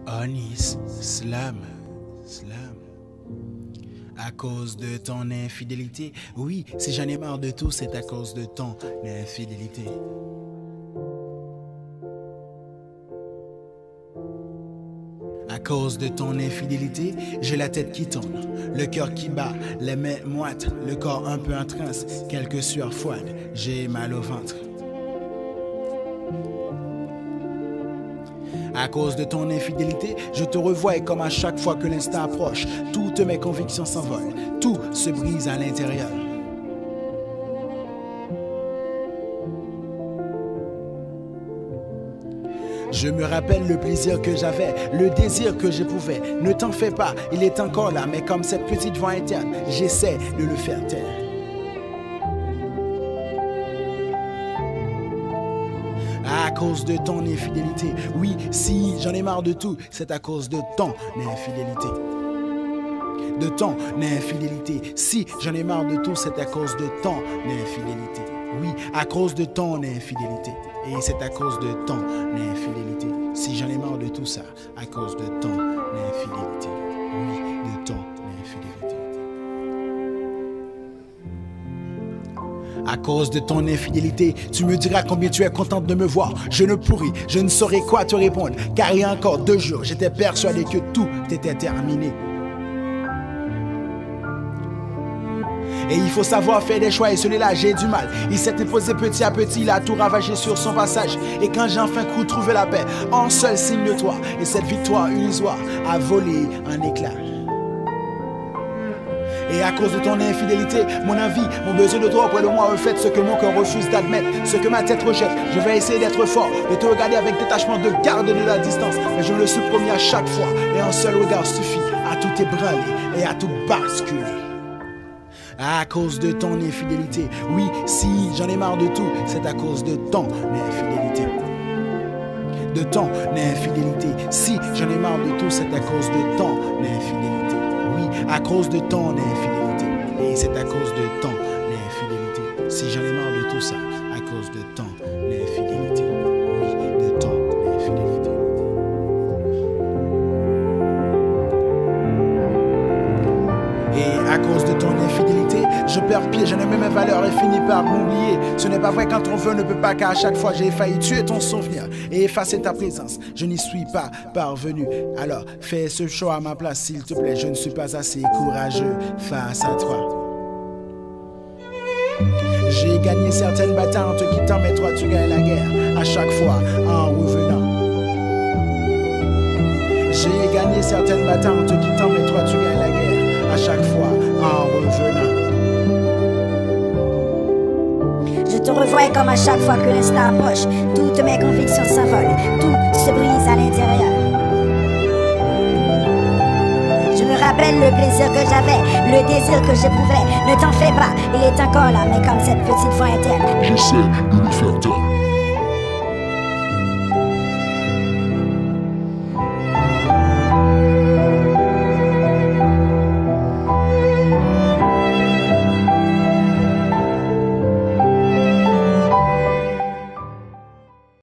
Anis, slam. À cause de ton infidélité, oui, si j'en ai marre de tout, c'est à cause de ton infidélité. À cause de ton infidélité, j'ai la tête qui tourne, le cœur qui bat, les mains moites, le corps un peu en transe, quelques sueurs froides, j'ai mal au ventre. À cause de ton infidélité, je te revois et comme à chaque fois que l'instant approche, toutes mes convictions s'envolent, tout se brise à l'intérieur. Je me rappelle le plaisir que j'avais, le désir que j'éprouvais. Ne t'en fais pas, il est encore là, mais comme cette petite voix interne, j'essaie de le faire taire. À cause de ton infidélité, oui, si j'en ai marre de tout, c'est à cause de ton infidélité. De ton infidélité, si j'en ai marre de tout, c'est à cause de ton infidélité. Oui, à cause de ton infidélité. Et c'est à cause de ton infidélité. Si j'en ai marre de tout ça, à cause de ton infidélité. Oui, de ton infidélité. À cause de ton infidélité, tu me diras combien tu es contente de me voir. Je ne saurais quoi te répondre. Car il y a encore 2 jours, j'étais persuadé que tout était terminé. Et il faut savoir faire des choix et celui-là j'ai du mal. Il s'est imposé petit à petit, il a tout ravagé sur son passage. Et quand j'ai enfin cru trouver la paix, en seul signe de toi, et cette victoire illusoire a volé en éclats. Et à cause de ton infidélité, mon envie, mon besoin de toi auprès de moi reflète ce que mon cœur refuse d'admettre, ce que ma tête rejette. Je vais essayer d'être fort, de te regarder avec détachement, de garder de la distance. Mais je me le suis promis à chaque fois, et un seul regard suffit à tout ébranler et à tout basculer. À cause de ton infidélité, oui, si j'en ai marre de tout, c'est à cause de ton infidélité. De ton infidélité, si j'en ai marre de tout, c'est à cause de ton infidélité. Oui, à cause de ton infidélité. Et c'est à cause de ton infidélité. Si j'en ai marre de tout ça, à cause de ton infidélité. Oui, de ton infidélité. Et à cause de ton infidélité, je perds pied, je ne mets mes valeurs et finis par m'oublier. Ce n'est pas vrai quand on veut, ne peut pas, car à chaque fois j'ai failli tuer ton souvenir et effacer ta présence. Je n'y suis pas parvenu. Alors fais ce choix à ma place, s'il te plaît. Je ne suis pas assez courageux face à toi. J'ai gagné certaines batailles en te quittant, mais toi tu gagnes la guerre à chaque fois en revenant. J'ai gagné certaines batailles en te quittant, mais toi tu gagnes la guerre à chaque fois en revenant. Je te revois comme à chaque fois que l'instant approche, toutes mes convictions s'envolent, tout se brise à l'intérieur. Je me rappelle le plaisir que j'avais, le désir que j'éprouvais. Ne t'en fais pas, il est encore là, mais comme cette petite voix interne, j'essaie de le faire taire.